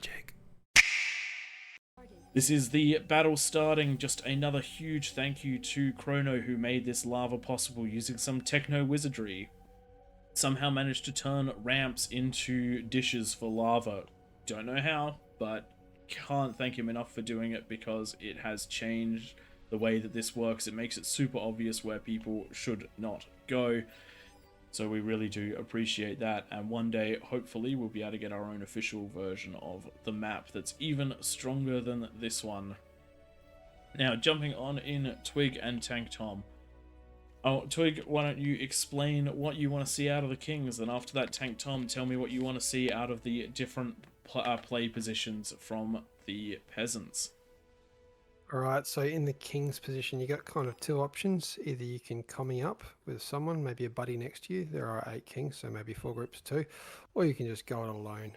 ARNL.logic. This is the battle starting. Just another huge thank you to Chrono, who made this lava possible using some techno wizardry. Somehow managed to turn ramps into dishes for lava. Don't know how, but can't thank him enough for doing it because it has changed the way that this works. It makes it super obvious where people should not go. So we really do appreciate that, and one day, hopefully, we'll be able to get our own official version of the map that's even stronger than this one. Now, jumping on in Twig and Tank Tom. Oh, Twig, why don't you explain what you want to see out of the Kings, and after that, Tank Tom, tell me what you want to see out of the different play positions from the Peasants. Alright, so in the king's position, you got kind of two options. Either you can commie up with someone, maybe a buddy next to you. There are 8 kings, so maybe 4 groups of 2. Or you can just go it alone.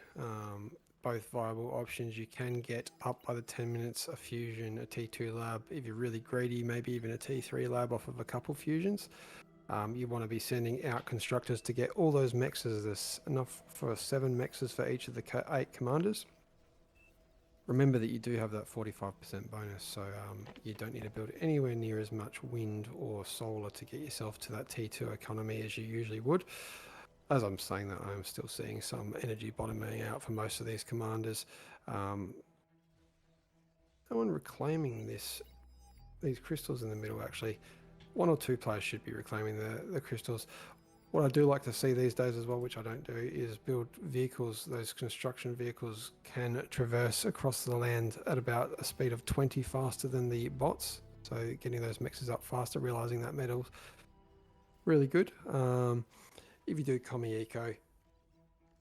Both viable options. You can get up by the 10 minutes a fusion, a T2 lab. If you're really greedy, maybe even a T3 lab off of a couple fusions. You want to be sending out constructors to get all those mexes. There's enough for 7 mexes for each of the 8 commanders. Remember that you do have that 45% bonus, so you don't need to build anywhere near as much wind or solar to get yourself to that T2 economy as you usually would. As I'm saying that, I'm still seeing some energy bottoming out for most of these commanders. No one reclaiming these crystals in the middle, actually. 1 or 2 players should be reclaiming the crystals. What I do like to see these days as well, which I don't do, is build vehicles. Those construction vehicles can traverse across the land at about a speed of 20 faster than the bots. So getting those mixes up faster, realizing that metal's really good. If you do commie eco,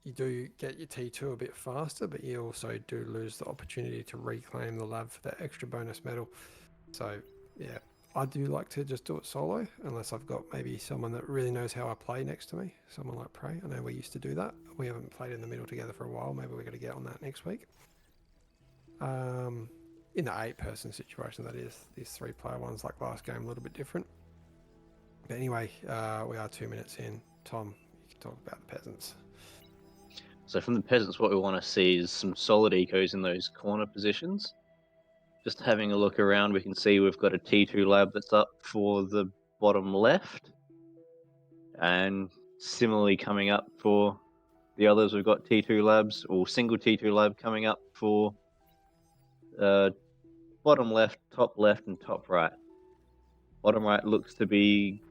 you do get your T2 a bit faster, but you also do lose the opportunity to reclaim the lab for that extra bonus metal. So yeah, I do like to just do it solo, unless I've got maybe someone that really knows how I play next to me. Someone like Prey. I know we used to do that. We haven't played in the middle together for a while. Maybe we're going to get on that next week. In the 8-person situation, that is. These 3-player ones, like last game, a little bit different. But anyway, we are 2 minutes in. Tom, you can talk about the Peasants. So from the Peasants, what we want to see is some solid ecos in those corner positions. Just having a look around, we can see we've got a T2 lab that's up for the bottom left. And similarly coming up for the others, we've got T2 labs, or single T2 lab coming up for bottom left, and top right. Bottom right looks to be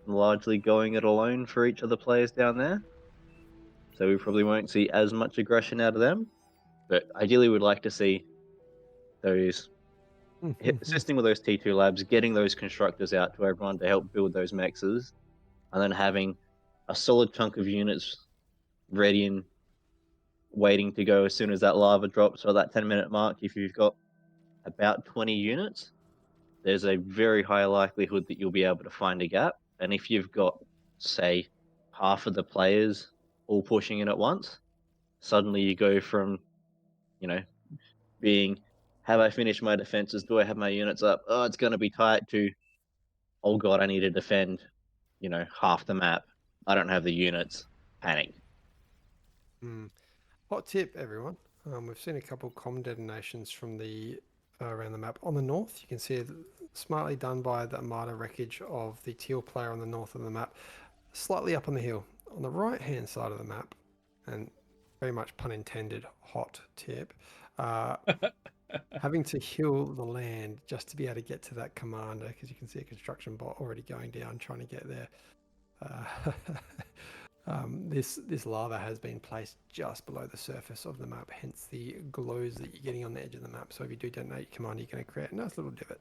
largely going it alone for each of the players down there. So we probably won't see as much aggression out of them. But ideally we'd like to see those assisting with those T2 labs, getting those constructors out to everyone to help build those mexes, and then having a solid chunk of units ready and waiting to go as soon as that lava drops, or that 10-minute mark. If you've got about 20 units, there's a very high likelihood that you'll be able to find a gap. And if you've got, say, half of the players all pushing in at once, suddenly you go from, being, have I finished my defenses? Do I have my units up? Oh, it's going to be tight, to, oh God, I need to defend, half the map. I don't have the units. Panic. Hot tip, everyone. We've seen a couple comm detonations from the around the map. On the north, you can see it smartly done by the Armada wreckage of the teal player on the north of the map, slightly up on the hill. On the right-hand side of the map, and very much pun intended, hot tip, having to heal the land just to be able to get to that commander, because you can see a construction bot already going down trying to get there. This lava has been placed just below the surface of the map, hence the glows that you're getting on the edge of the map. So if you do detonate your commander, you're going to create a nice little divot.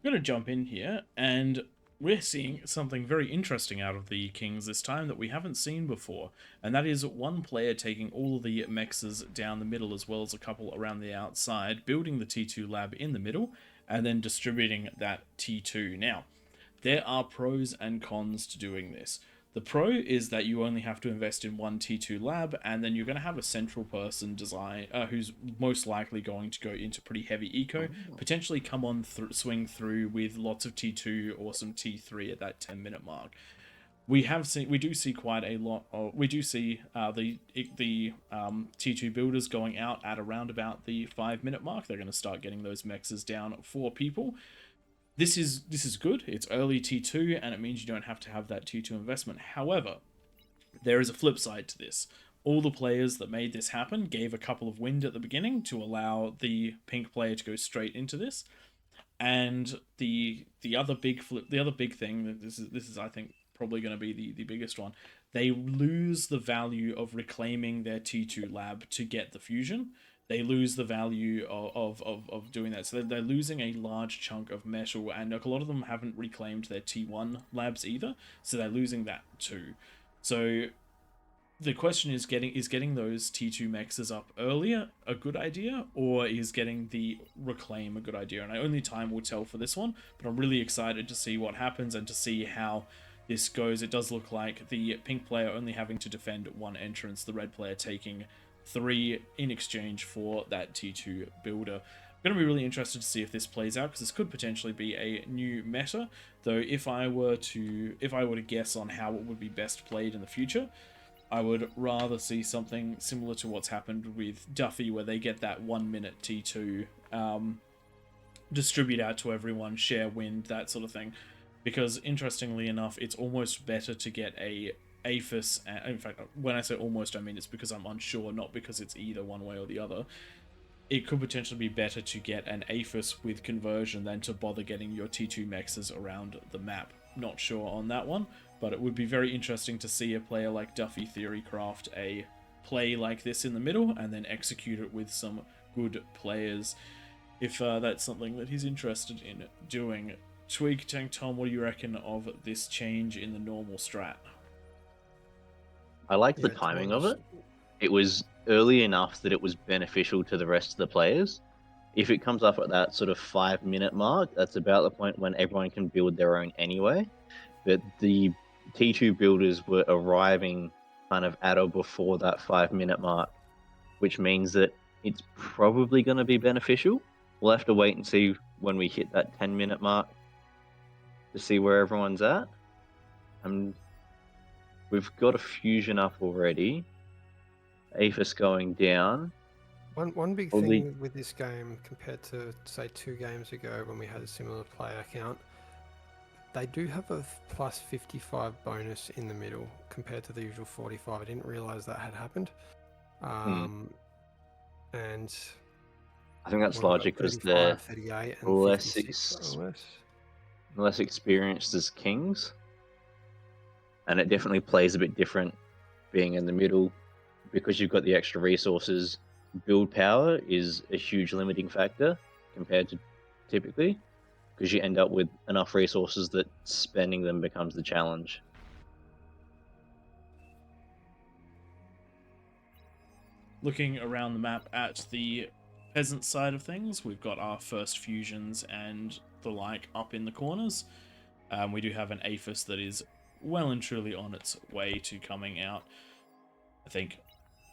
I'm going to jump in here, and we're seeing something very interesting out of the Kings this time that we haven't seen before, and that is one player taking all of the mexes down the middle as well as a couple around the outside, building the T2 lab in the middle, and then distributing that T2. Now, there are pros and cons to doing this. The pro is that you only have to invest in one T2 lab, and then you're going to have a central person design who's most likely going to go into pretty heavy eco, potentially come on swing through with lots of T2 or some T3 at that 10-minute mark. we do see quite a lot of, we do see the T2 builders going out at around about the 5 minute mark. They're going to start getting those mexes down for people. This is good. It's early T2, and it means you don't have to have that T2 investment. However, there is a flip side to this. All the players that made this happen gave a couple of wind at the beginning to allow the pink player to go straight into this. And the other big thing, this is I think probably going to be the biggest one. They lose the value of reclaiming their T2 lab to get the fusion. They lose the value of doing that. So they're losing a large chunk of metal, and a lot of them haven't reclaimed their T1 labs either. So they're losing that too. So the question is getting those T2 mexes up earlier a good idea, or is getting the reclaim a good idea? And only time will tell for this one, but I'm really excited to see what happens and to see how this goes. It does look like the pink player only having to defend one entrance, the red player taking 3 in exchange for that T2 builder. I'm going to be really interested to see if this plays out, because this could potentially be a new meta, though if I were to guess on how it would be best played in the future, I would rather see something similar to what's happened with Duffy, where they get that 1 minute T2, distribute out to everyone, share wind, that sort of thing. Because interestingly enough, it's almost better to get a APHIS. In fact, when I say almost, I mean it's because I'm unsure, not because it's either one way or the other. It could potentially be better to get an APHIS with conversion than to bother getting your T2 mexes around the map. Not sure on that one, but it would be very interesting to see a player like Duffy Theory craft a play like this in the middle and then execute it with some good players, if that's something that he's interested in doing. Twig Tank Tom, what do you reckon of this change in the normal strat? I like the Yeah, to be timing of honest, it. It was early enough that it was beneficial to the rest of the players. If it comes up at that sort of 5 minute mark, that's about the point when everyone can build their own anyway. But the T2 builders were arriving kind of at or before that 5 minute mark, which means that it's probably going to be beneficial. We'll have to wait and see when we hit that 10 minute mark to see where everyone's at. We've got a fusion up already. APHIS going down. one big Probably thing with this game compared to say 2 games ago when we had a similar player count, they do have a plus 55 bonus in the middle compared to the usual 45. I didn't realize that had happened. And I think that's what have we logic got? because they're 35, 38, and less 56 bonus. less experienced as kings, and it definitely plays a bit different being in the middle because you've got the extra resources. Build power is a huge limiting factor compared to typically, because you end up with enough resources that spending them becomes the challenge. Looking around the map at the peasant side of things, we've got our first fusions and the like up in the corners. We do have an APHIS that is well and truly on its way to coming out. I think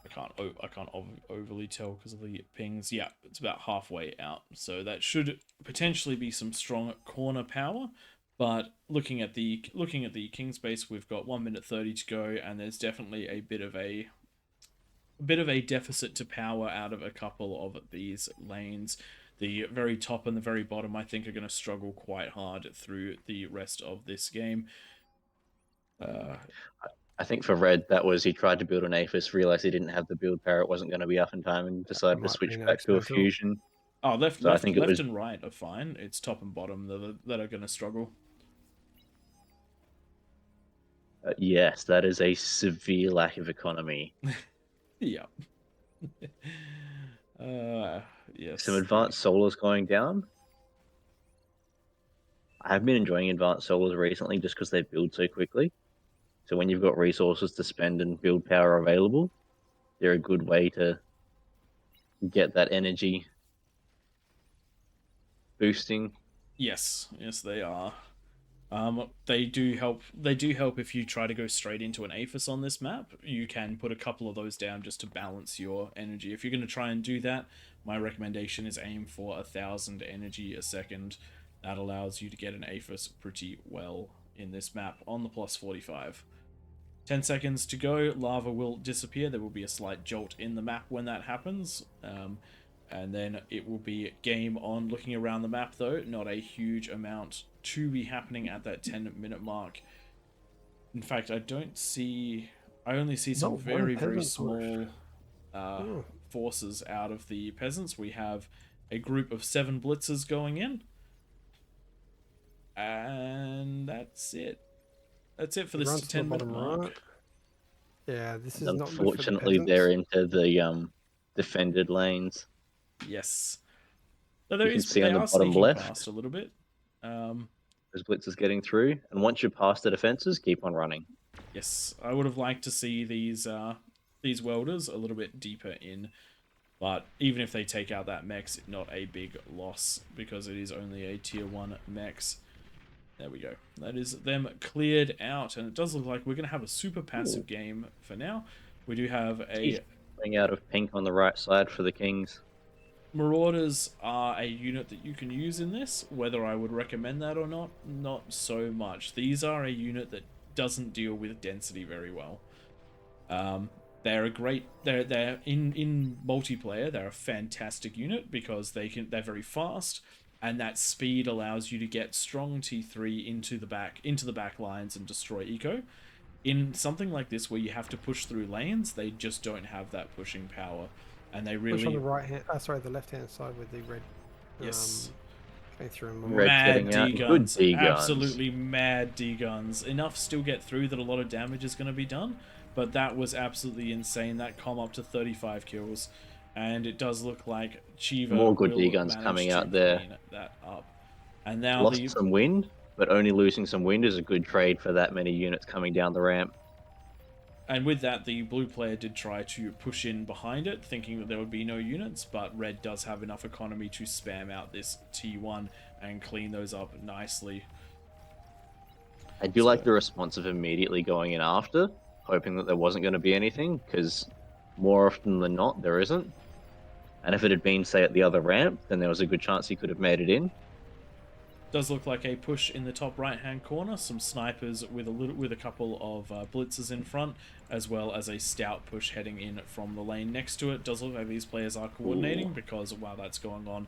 I can't overly tell because of the pings. Yeah, it's about halfway out, so that should potentially be some strong corner power. But looking at the king space, we've got 1 minute 30 to go, and there's definitely a bit of a deficit to power out of a couple of these lanes. The very top and the very bottom, I think, are going to struggle quite hard through the rest of this game. I think for Red, that was he tried to build an APHIS, realized he didn't have the build power, it wasn't going to be up in time, and That decided to might have switch been back to a accidental. fusion. Oh, left So I think it was and right are fine. It's top and bottom that are going to struggle. yes, that is a severe lack of economy. Yeah. Yes. Some advanced solos going down. I have been enjoying advanced solos recently just because they build so quickly. So when you've got resources to spend and build power available, they're a good way to get that energy boosting. Yes, they are. They do help. They do help if you try to go straight into an APHIS on this map. You can put a couple of those down just to balance your energy. If you're going to try and do that, my recommendation is aim for 1,000 energy a second. That allows you to get an APHIS pretty well in this map on the plus 45. 10 seconds to go, lava will disappear. There will be a slight jolt in the map when that happens. And then it will be game on. Looking around the map though, not a huge amount to be happening at that 10-minute mark. In fact, I only see some Not one very, very peasant small Oh. forces out of the peasants. We have a group of 7 blitzers going in. And that's it. That's it for It this runs to the 10-minute bottom mark. right. Yeah, this And is not good for the unfortunately, peasants. they're into the defended lanes. Yes. So You can see they on the are bottom sneaking left, past a little bit. there's blitzers getting through, and once you're past the defenses, keep on running. Yes, I would have liked to see these welders a little bit deeper in, but even if they take out that mechs, not a big loss because it is only a tier 1 mechs. There we go. That is them cleared out, and it does look like we're going to have a super passive game for now. We do have a... Coming out of pink on the right side for the Kings. Marauders are a unit that you can use in this. Whether I would recommend that or not so much. These are a unit that doesn't deal with density very well. They're a great... They're in multiplayer, they're a fantastic unit because they're very fast. And that speed allows you to get strong T3 into the back lines and destroy eco. In something like this where you have to push through lanes, they just don't have that pushing power, and they really Push on the right hand. Sorry, the left hand side with the red. Yes. Going through Red Mad getting out. D Good guns, D guns. absolutely mad D guns. Enough still get through that a lot of damage is going to be done, but that was absolutely insane. That com up to 35 kills. And it does look like Chiva More good will D-guns manage coming to out there. clean that up. And now Lost some wind, but only losing some wind is a good trade for that many units coming down the ramp. And with that, the blue player did try to push in behind it, thinking that there would be no units, but red does have enough economy to spam out this T1 and clean those up nicely. I do like the response of immediately going in after, hoping that there wasn't going to be anything, because more often than not, there isn't. And if it had been, say, at the other ramp, then there was a good chance he could have made it in. Does look like a push in the top right-hand corner. Some snipers with a couple of blitzers in front, as well as a stout push heading in from the lane next to it. Does look like these players are coordinating because while that's going on,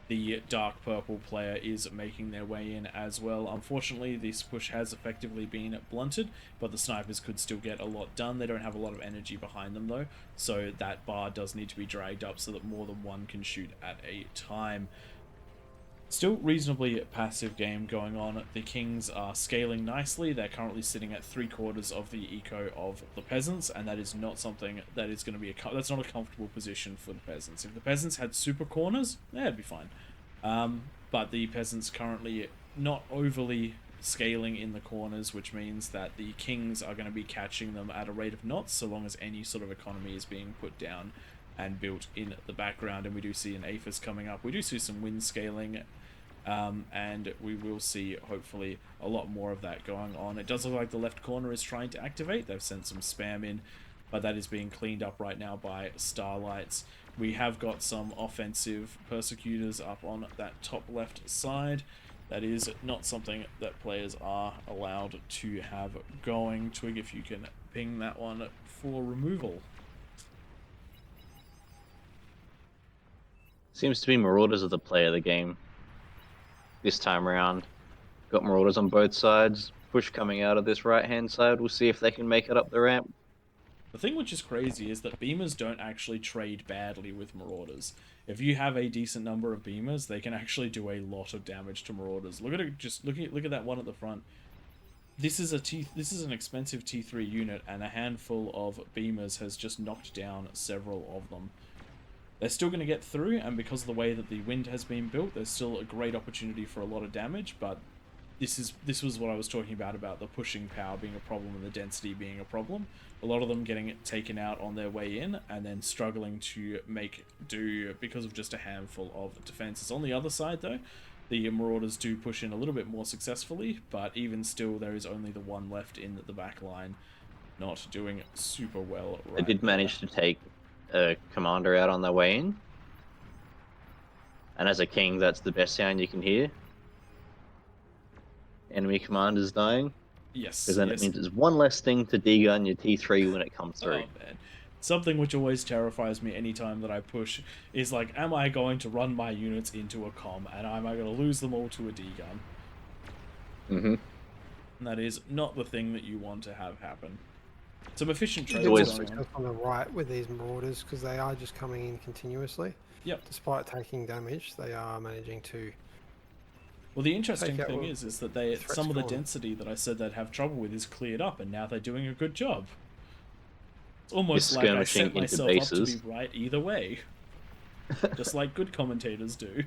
the dark purple player is making their way in as well. Unfortunately, this push has effectively been blunted, but the snipers could still get a lot done. They don't have a lot of energy behind them though, so that bar does need to be dragged up so that more than one can shoot at a time. Still reasonably passive game going on. The Kings are scaling nicely. They're currently sitting at 3/4 of the eco of the peasants, and that is not something that is going to be that's not a comfortable position for the peasants. If the peasants had super corners, that'd be fine. But the peasants currently not overly scaling in the corners, which means that the Kings are going to be catching them at a rate of knots, so long as any sort of economy is being put down and built in the background. And we do see an APHIS coming up. We do see some wind scaling. And we will see hopefully a lot more of that going on. It does look like the left corner is trying to activate. They've sent some spam in, but that is being cleaned up right now by Starlights. We have got some offensive persecutors up on that top left side. That is not something that players are allowed to have going. Twig, if you can ping that one for removal. Seems to be Marauders are the play of the game this time around. Got Marauders on both sides. Push coming out of this right-hand side. We'll see if they can make it up the ramp. The thing which is crazy is that Beamers don't actually trade badly with Marauders. If you have a decent number of Beamers, they can actually do a lot of damage to Marauders. Look at it, look at that one at the front. This is an expensive T3 unit, and a handful of Beamers has just knocked down several of them. They're still going to get through, and because of the way that the wind has been built, there's still a great opportunity for a lot of damage, but this was what I was talking about the pushing power being a problem and the density being a problem. A lot of them getting it taken out on their way in, and then struggling to make do because of just a handful of defenses. On the other side, though, the Marauders do push in a little bit more successfully, but even still, there is only the one left in the back line, not doing super well right They did manage to take a commander out on their way in, and as a king, that's the best sound you can hear. enemy commanders dying, Yes, because then it yes. means it's one less thing to degun your T3 when it comes through. Oh man. Something which always terrifies me anytime that I push is like, am I going to run my units into a comm and am I going to lose them all to a D-gun? Mm-hmm. And that is not the thing that you want to have happen. Some efficient There's trades always- going on. success on the right with these marauders because they are just coming in continuously. Yep. Despite taking damage, they are managing to. Well, the interesting Take out thing all is that they threats some of the gone. density that I said they'd have trouble with is cleared up, and now they're doing a good job. It's almost You're like I skirmishing set into myself up to be bases. right either way, just like good commentators do.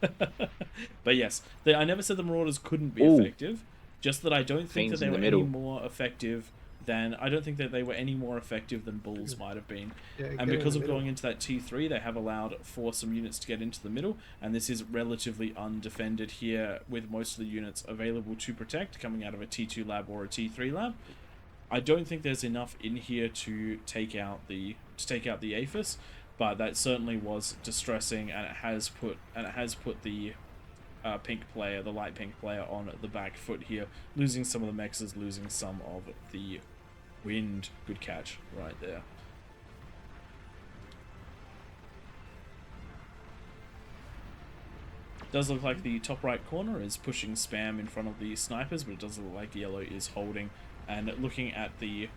But yes, I never said the Marauders couldn't be Ooh. effective, just that I don't think that Fiends they in were the any middle. more effective than I don't think that they were any more effective than Bulls might have been. Yeah, And get in because the of middle. going into that T3, they have allowed for some units to get into the middle, and this is relatively undefended here with most of the units available to protect coming out of a T2 lab or a T3 lab. I don't think there's enough in here to take out the APHIS, but that certainly was distressing, and it has put the pink player, the light pink player, on the back foot here, losing some of the mexes, losing some of the wind. Good catch right there. Does look like the top right corner is pushing spam in front of the snipers, but it does look like yellow is holding. And looking at the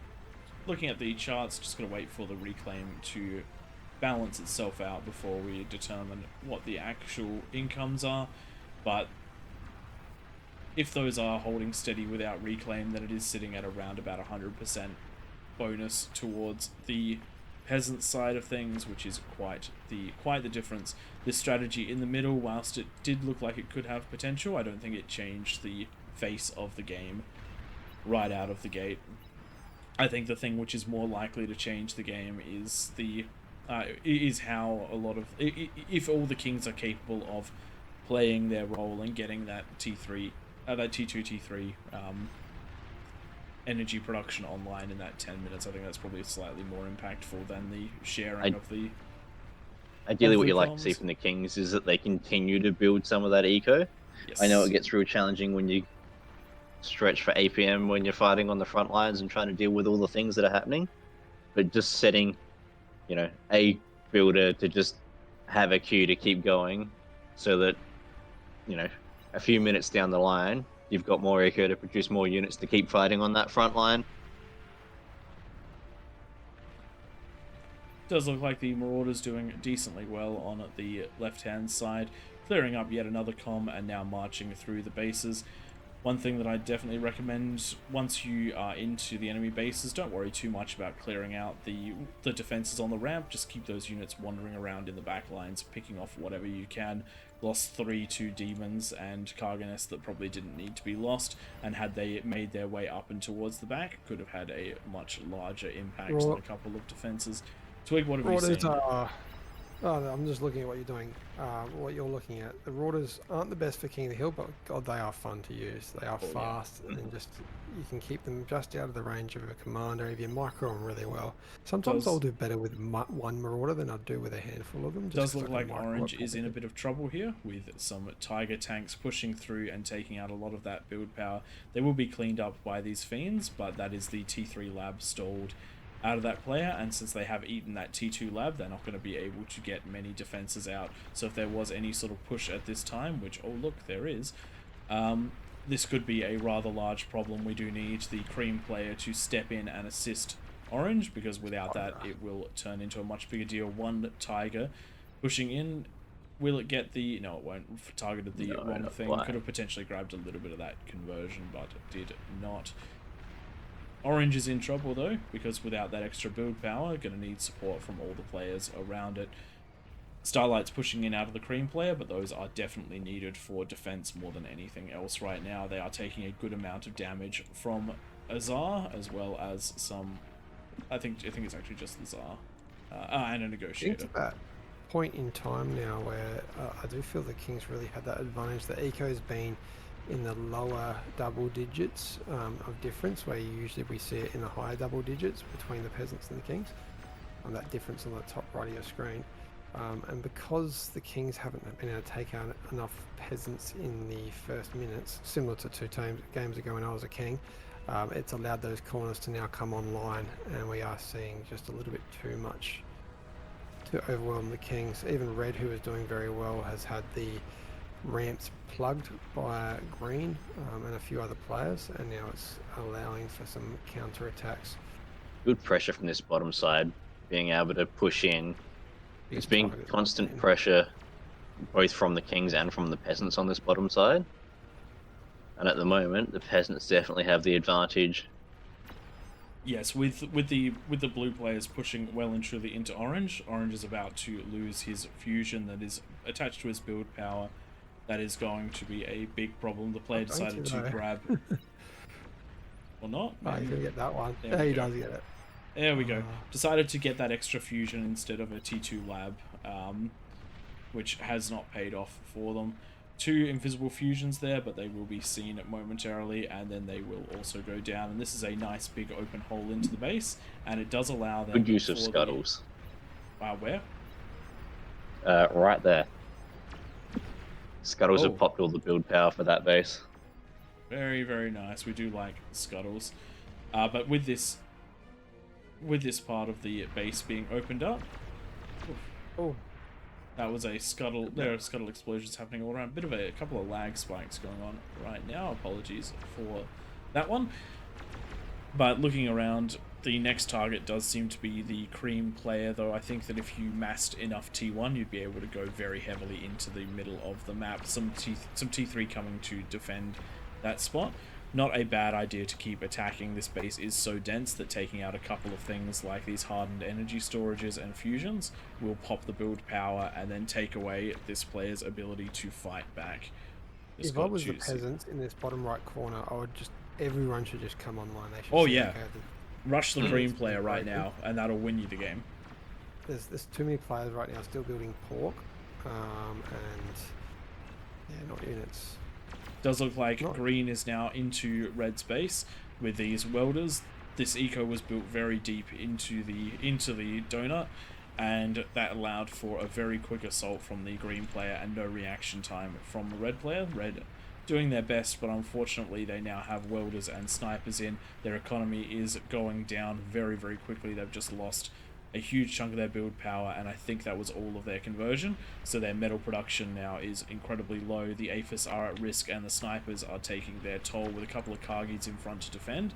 charts, just gonna wait for the reclaim to balance itself out before we determine what the actual incomes are. But if those are holding steady without reclaim, then it is sitting at around about 100% bonus towards the peasant side of things, which is quite the difference. This strategy in the middle, whilst it did look like it could have potential, I don't think it changed the face of the game right out of the gate. I think the thing which is more likely to change the game is how a lot of if all the kings are capable of playing their role and getting that T2 T3 energy production online in that 10 minutes. I think that's probably slightly more impactful than the sharing of the. Ideally, of what the you like to see comms. from the Kings is that they continue to build some of that eco. Yes. I know it gets real challenging when you stretch for APM when you're fighting on the front lines and trying to deal with all the things that are happening, but just setting, a builder to just have a queue to keep going, so that, a few minutes down the line, you've got more eco to produce more units to keep fighting on that front line. Does look like the Marauders doing decently well on the left-hand side, clearing up yet another comm and now marching through the bases. One thing that I definitely recommend once you are into the enemy bases, don't worry too much about clearing out the defenses on the ramp. Just keep those units wandering around in the back lines, picking off whatever you can. Lost 3 to demons and Carganes that probably didn't need to be lost, and had they made their way up and towards the back, could have had a much larger impact on a couple of defenses. Twig, what have you seen? I'm just looking at what you're doing, what you're looking at. The Rauders aren't the best for King of the Hill, but God, they are fun to use. They are fast, and just you can keep them just out of the range of a commander if you micro them really well. Sometimes I'll do better with one Marauder than I'll do with a handful of them. Does look like Orange is in a bit of trouble here with some Tiger tanks pushing through and taking out a lot of that build power. They will be cleaned up by these Fiends, but that is the T3 lab stalled out of that player, and since they have eaten that T2 lab, they're not going to be able to get many defenses out. So if there was any sort of push at this time, which, oh look, there is, this could be a rather large problem. We do need the cream player to step in and assist Orange, because without that it will turn into a much bigger deal. One Tiger pushing in. Will it get the... No, it won't. Targeted the wrong thing. Could have potentially grabbed a little bit of that conversion, but did not. Orange is in trouble though, because without that extra build power, going to need support from all the players around it. Starlight's pushing in out of the cream player, but those are definitely needed for defense more than anything else right now. They are taking a good amount of damage from Azar, as well as some... I think it's actually just Azar. And a Negotiator. It's that point in time now where I do feel the Kings really had that advantage. The eco's been in the lower double digits of difference, where usually we see it in the higher double digits between the peasants and the kings, and that difference on the top right of your screen. And because the Kings haven't been able to take out enough peasants in the first minutes, similar to games ago when I was a king, it's allowed those corners to now come online, and we are seeing just a little bit too much to overwhelm the Kings. Even Red, who is doing very well, has had the ramps plugged by Green and a few other players, and now it's allowing for some counter attacks. Good pressure from this bottom side, being able to push in. There's been constant pressure both from the Kings and from the peasants on this bottom side. And at the moment, the peasants definitely have the advantage. Yes, with the blue players pushing well and truly into orange, orange is about to lose his fusion that is attached to his build power. That is going to be a big problem. The player decided to grab, or not? Oh, he's gonna get that one. There Yeah, we he go. does get it. There we go. Decided to get that extra fusion instead of a T2 lab, which has not paid off for them. 2 invisible fusions there, but they will be seen momentarily, and then they will also go down. And this is a nice big open hole into the base, and it does allow them. Good use of scuttles. Where? Right there. Scuttles have popped all the build power for that base. Very, very nice. We do like scuttles, but with this part of the base being opened up, that was a scuttle. There are scuttle explosions happening all around. A couple of lag spikes going on right now. Apologies for that one. But looking around, the next target does seem to be the cream player, though I think that if you massed enough T1, you'd be able to go very heavily into the middle of the map. Some T3 coming to defend that spot. Not a bad idea to keep attacking. This base is so dense that taking out a couple of things like these hardened energy storages and fusions will pop the build power and then take away this player's ability to fight back. If I was the peasants in this bottom right corner, I would everyone should just come online. They should rush the green player right now, and that'll win you the game. There's too many players right now still building pork, and yeah, not units. Does look like green is now into red space with these welders. This eco was built very deep into the donut, and that allowed for a very quick assault from the green player and no reaction time from the red player. Red doing their best, but unfortunately they now have welders and snipers in. Their economy is going down very, very quickly. They've just lost a huge chunk of their build power, and I think that was all of their conversion, so their metal production now is incredibly low. The APHIS are at risk, and the snipers are taking their toll with a couple of Kargis in front to defend.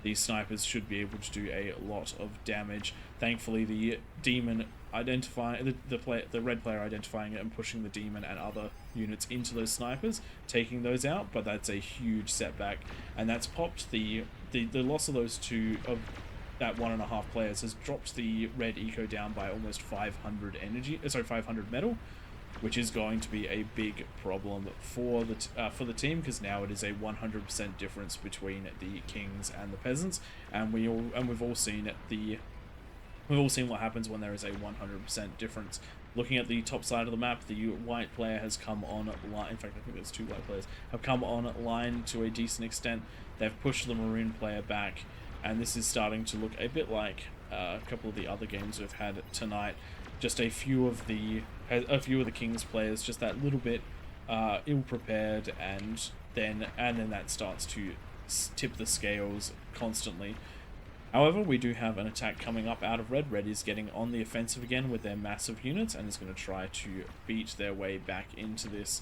These snipers should be able to do a lot of damage. Thankfully, the demon identifying the red player identifying it and pushing the demon and other units into those snipers, taking those out, but that's a huge setback, and that's popped the loss of those two of that 1.5 players has dropped the red eco down by almost 500 metal, which is going to be a big problem for the team, because now it is a 100% difference between the Kings and the peasants, and we've all seen what happens when there is a 100% difference. Looking at the top side of the map, the white player has come online. In fact, I think there's 2 white players have come online to a decent extent. They've pushed the maroon player back, and this is starting to look a bit like a couple of the other games we've had tonight. Just a few of the Kings players just that little bit ill prepared, and then that starts to tip the scales constantly. However, we do have an attack coming up out of red. Red is getting on the offensive again with their massive units, and is going to try to beat their way back into this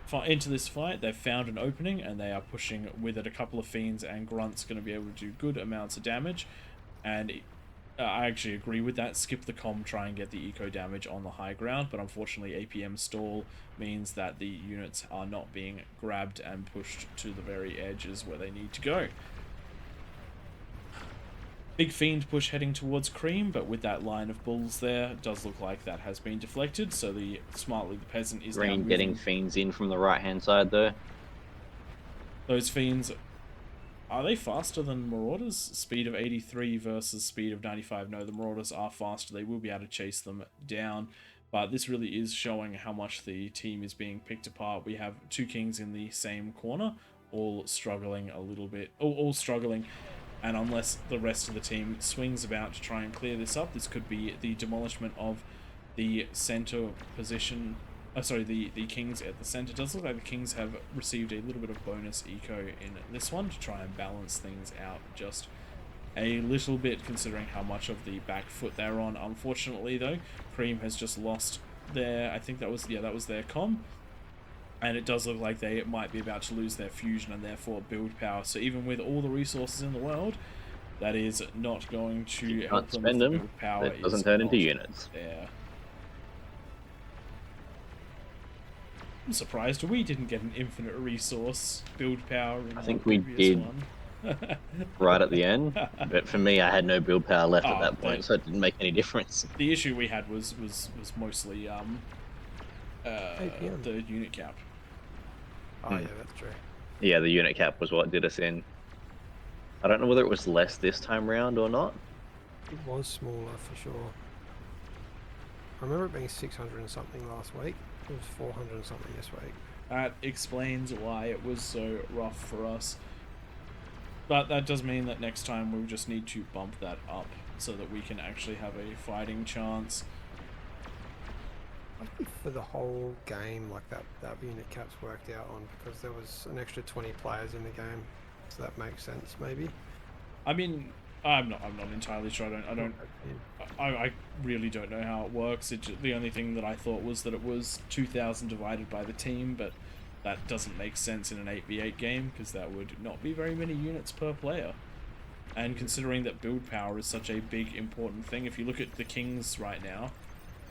fight. They've found an opening, and they are pushing with it. A couple of fiends and grunts going to be able to do good amounts of damage, and I actually agree with that. Skip the comm, try and get the eco damage on the high ground, but unfortunately APM stall means that the units are not being grabbed and pushed to the very edges where they need to go. Big fiend push heading towards cream, but with that line of bulls there, it does look like that has been deflected, so the peasant is green now getting fiends in from the right hand side though. Those fiends, are they faster than marauders? Speed of 83 versus speed of 95. No, the marauders are faster. They will be able to chase them down, but this really is showing how much the team is being picked apart. We have 2 Kings in the same corner, all struggling a little bit, all struggling. And unless the rest of the team swings about to try and clear this up, this could be the demolishment of the center position. Sorry, the Kings at the center. It does look like the Kings have received a little bit of bonus eco in this one to try and balance things out just a little bit, considering how much of the back foot they're on. Unfortunately, though, Cream has just lost their, I think that was their comm, and it does look like they might be about to lose their fusion and therefore build power. So even with all the resources in the world, that is not going to help them. Spend them. Build power It doesn't turn into units. Yeah. I'm surprised we didn't get an infinite resource build power in I think the we previous did one. right at the end, but for me, I had no build power left at that point, so it didn't make any difference. The issue we had was mostly APM. the unit cap. Oh yeah, that's true. Yeah, the unit cap was what did us in. I don't know whether it was less this time round or not. It was smaller for sure. I remember it being 600 and something last week. It was 400 and something this week. That explains why it was so rough for us. But that does mean that next time we'll just need to bump that up so that we can actually have a fighting chance. I think for the whole game, like that unit cap's worked out on because there was an extra 20 players in the game, so that makes sense maybe. I mean, I'm not entirely sure. I really don't know how it works. The only thing that I thought was that it was 2,000 divided by the team, but that doesn't make sense in an 8v8 game because that would not be very many units per player. And considering that build power is such a big important thing, if you look at the Kings right now,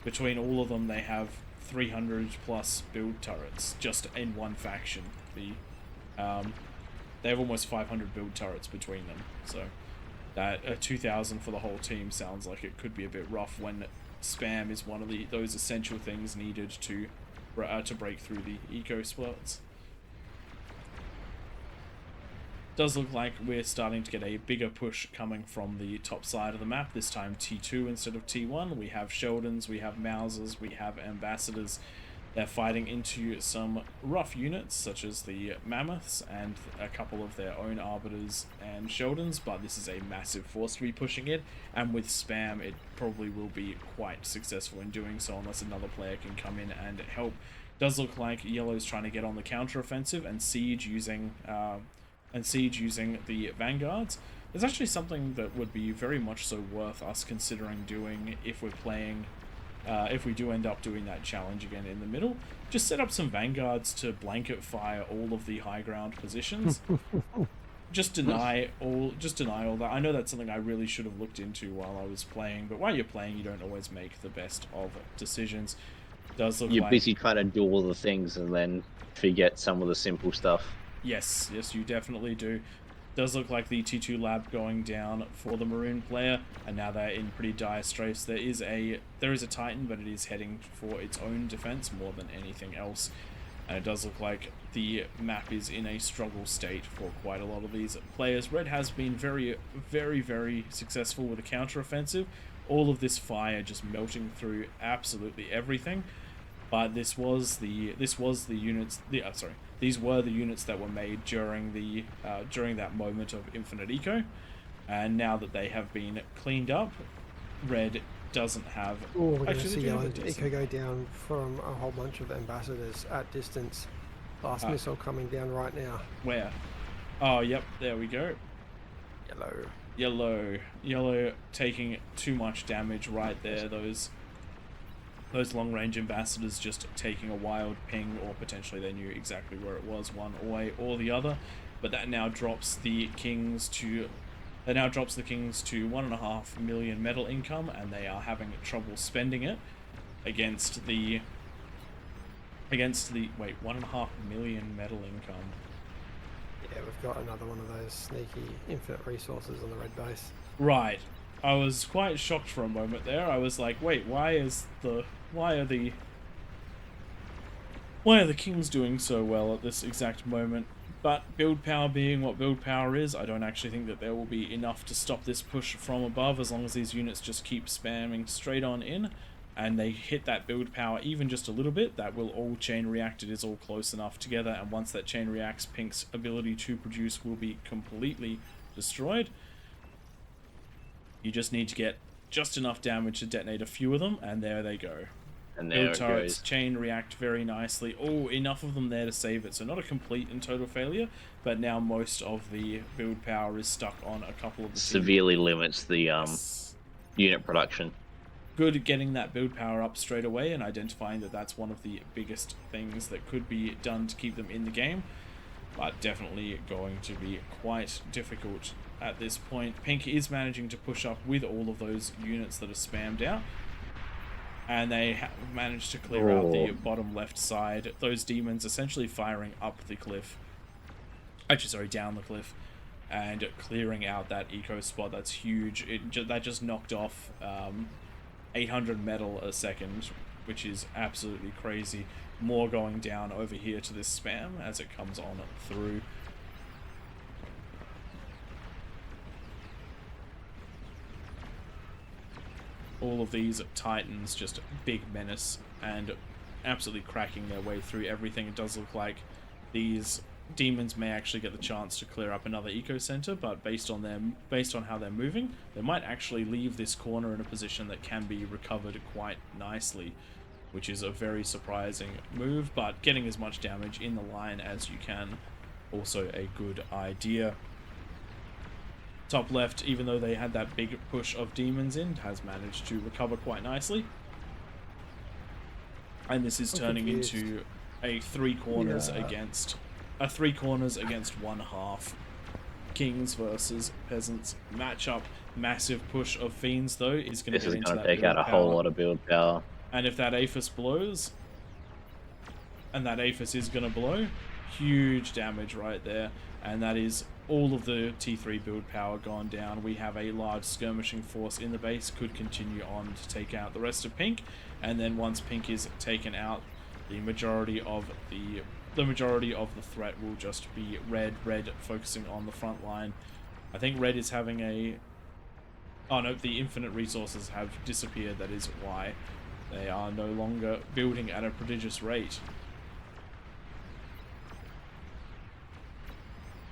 between all of them they have 300 plus build turrets just in one faction. They have almost 500 build turrets between them, so that 2,000 for the whole team sounds like it could be a bit rough when spam is one of those essential things needed to break through the eco splits. Does look like we're starting to get a bigger push coming from the top side of the map, this time T2 instead of T1. We have Sheldons, we have Mausers, we have Ambassadors. They're fighting into some rough units such as the Mammoths and a couple of their own Arbiters and Sheldons, but this is a massive force to be pushing it, and with spam it probably will be quite successful in doing so unless another player can come in and help. Does look like Yellow's trying to get on the counter-offensive and siege using the Vanguards. It's actually something that would be very much so worth us considering doing if we're playing, if we do end up doing that challenge again in the middle. Just set up some Vanguards to blanket fire all of the high ground positions. Just deny all that. I know that's something I really should have looked into while I was playing, but while you're playing you don't always make the best of decisions. Does look You're like busy trying to do all the things and then forget some of the simple stuff. Yes, you definitely do. Does look like the T2 lab going down for the Maroon player, and now they're in pretty dire straits. There is a Titan, but it is heading for its own defense more than anything else. And it does look like the map is in a struggle state for quite a lot of these players. Red has been very, very, very successful with a counter-offensive. All of this fire just melting through absolutely everything. But these were the units that were made during that moment of infinite eco, and now that they have been cleaned up, Red doesn't have. Oh, we're going to actually, see they do have Yellow a eco go down from a whole bunch of Ambassadors at distance. Last missile coming down right now. Where? Oh, yep, there we go. Yellow taking too much damage right there. Those long-range Ambassadors just taking a wild ping, or potentially they knew exactly where it was, one way or the other. But that now drops the Kings to 1.5 million metal income, and they are having trouble spending it against the 1.5 million metal income. Yeah, we've got another one of those sneaky infinite resources on the red base. Right. I was quite shocked for a moment there. I was like, wait, why are the Kings doing so well at this exact moment? But build power being what build power is, I don't actually think that there will be enough to stop this push from above as long as these units just keep spamming straight on in and they hit that build power even just a little bit. That will all chain react. It is all close enough together, and once that chain reacts, Pink's ability to produce will be completely destroyed. You just need to get just enough damage to detonate a few of them, and there they go. And Build there it turrets, goes. chain react very nicely. Oh, enough of them there to save it. So not a complete and total failure, but now most of the build power is stuck on a couple of the teams. Severely limits the Yes. unit production. Good at getting that build power up straight away and identifying that that's one of the biggest things that could be done to keep them in the game, but definitely going to be quite difficult at this point. Pink is managing to push up with all of those units that are spammed out, and they have managed to clear out the bottom left side. Those demons essentially firing up the cliff, actually sorry, down the cliff, and clearing out that eco spot. That's huge. That just knocked off 800 metal a second, which is absolutely crazy. More going down over here to this spam as it comes on through. All of these titans, just big menace and absolutely cracking their way through everything. It does look like these demons may actually get the chance to clear up another eco center, but based on how they're moving, they might actually leave this corner in a position that can be recovered quite nicely, which is a very surprising move. But getting as much damage in the line as you can, also a good idea. Top left, even though they had that big push of demons in, has managed to recover quite nicely. And this is turning into a three corners against one half. Kings versus peasants matchup. Massive push of fiends though is going to This go is into going that to take build out a power. whole lot of build power. And if that Aphis blows, and that Aphis is going to blow, huge damage right there. And that is all of the T3 build power gone down. We have a large skirmishing force in the base, could continue on to take out the rest of Pink. And then once Pink is taken out, the majority of the threat will just be red focusing on the front line. I think red is having a... Oh no, the infinite resources have disappeared. That is why they are no longer building at a prodigious rate.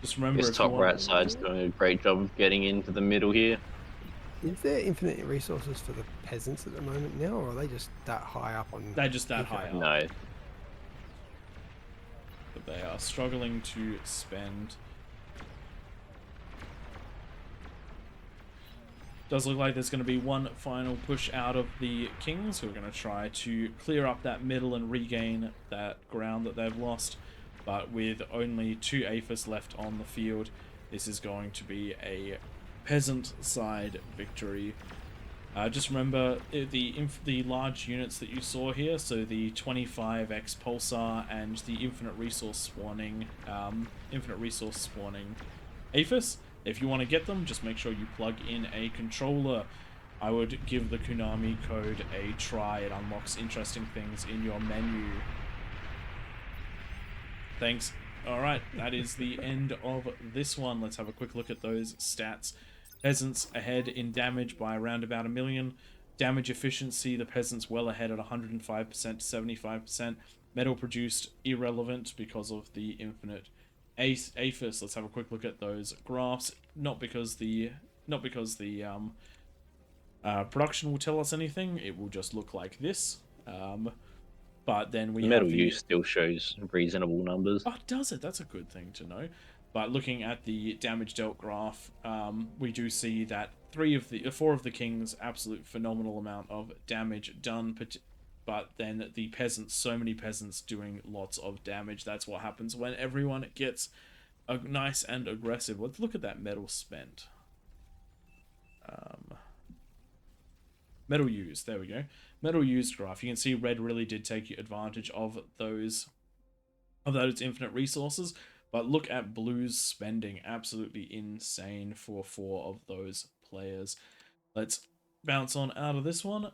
Just remember, This top right side's doing a great job of getting into the middle here. Is there infinite resources for the peasants at the moment now, or are they just that high up on... They're just that high up. No. But they are struggling to spend. Does look like there's going to be one final push out of the Kings, who are going to try to clear up that middle and regain that ground that they've lost. But with only 2 Aphis left on the field, this is going to be a peasant side victory. Just remember the large units that you saw here, so the 25x Pulsar and the infinite resource spawning Aphis. If you want to get them, just make sure you plug in a controller. I would give the Konami code a try. It unlocks interesting things in your menu. Thanks. Alright, that is the end of this one. Let's have a quick look at those stats. Peasants ahead in damage by around about 1 million. Damage efficiency, the peasants well ahead at 105% to 75%. Metal produced, irrelevant because of the infinite Aphis. Let's have a quick look at those graphs. Not because the production will tell us anything. It will just look like this. But then we Metal have the... use still shows reasonable numbers. Oh, does it? That's a good thing to know. But looking at the damage dealt graph, we do see that 4 of the Kings, absolute phenomenal amount of damage done. But then the peasants, so many peasants doing lots of damage. That's what happens when everyone gets nice and aggressive. Let's look at that metal spent. Metal used, there we go. Metal used graph. You can see red really did take advantage of those infinite resources, but look at blue's spending. Absolutely insane for 4 of those players. Let's bounce on out of this one.